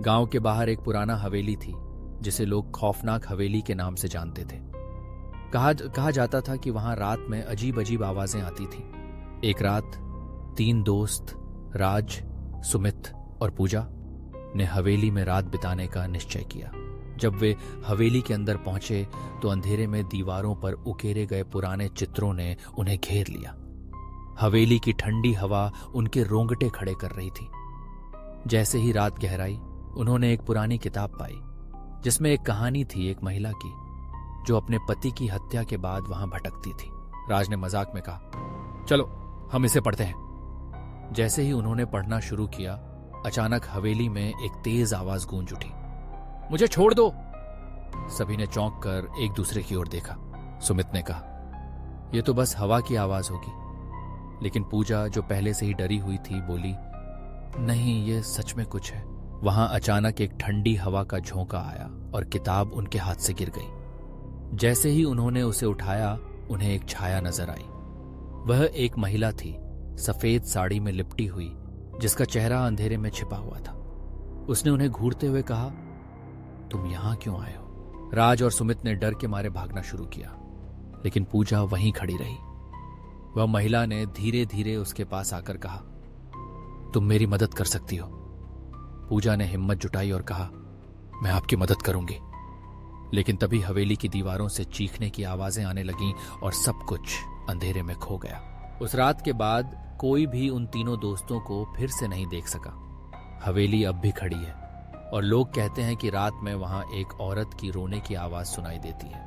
गांव के बाहर एक पुराना हवेली थी जिसे लोग खौफनाक हवेली के नाम से जानते थे। कहा जाता था कि वहां रात में अजीब अजीब आवाजें आती थीं। एक रात 3 दोस्त राज, सुमित और पूजा ने हवेली में रात बिताने का निश्चय किया। जब वे हवेली के अंदर पहुंचे तो अंधेरे में दीवारों पर उकेरे गए पुराने चित्रों ने उन्हें घेर लिया। हवेली की ठंडी हवा उनके रोंगटे खड़े कर रही थी। जैसे ही रात गहराई, उन्होंने एक पुरानी किताब पाई जिसमें एक कहानी थी एक महिला की जो अपने पति की हत्या के बाद वहां भटकती थी। राज ने मजाक में कहा, चलो हम इसे पढ़ते हैं। जैसे ही उन्होंने पढ़ना शुरू किया, अचानक हवेली में एक तेज आवाज गूंज उठी, मुझे छोड़ दो। सभी ने चौंक कर एक दूसरे की ओर देखा। सुमित ने कहा, यह तो बस हवा की आवाज होगी। लेकिन पूजा, जो पहले से ही डरी हुई थी, बोली, नहीं, ये सच में कुछ है। वहां अचानक एक ठंडी हवा का झोंका आया और किताब उनके हाथ से गिर गई। जैसे ही उन्होंने उसे उठाया, उन्हें एक छाया नजर आई। वह एक महिला थी, सफेद साड़ी में लिपटी हुई, जिसका चेहरा अंधेरे में छिपा हुआ था। उसने उन्हें घूरते हुए कहा, तुम यहां क्यों आए हो? राज और सुमित ने डर के मारे भागना शुरू किया, लेकिन पूजा वहीं खड़ी रही। वह महिला ने धीरे धीरे उसके पास आकर कहा, तुम मेरी मदद कर सकती हो। पूजा ने हिम्मत जुटाई और कहा, मैं आपकी मदद करूंगी। लेकिन तभी हवेली की दीवारों से चीखने की आवाजें आने लगीं और सब कुछ अंधेरे में खो गया। उस रात के बाद कोई भी उन तीनों दोस्तों को फिर से नहीं देख सका। हवेली अब भी खड़ी है और लोग कहते हैं कि रात में वहां एक औरत की रोने की आवाज सुनाई देती है।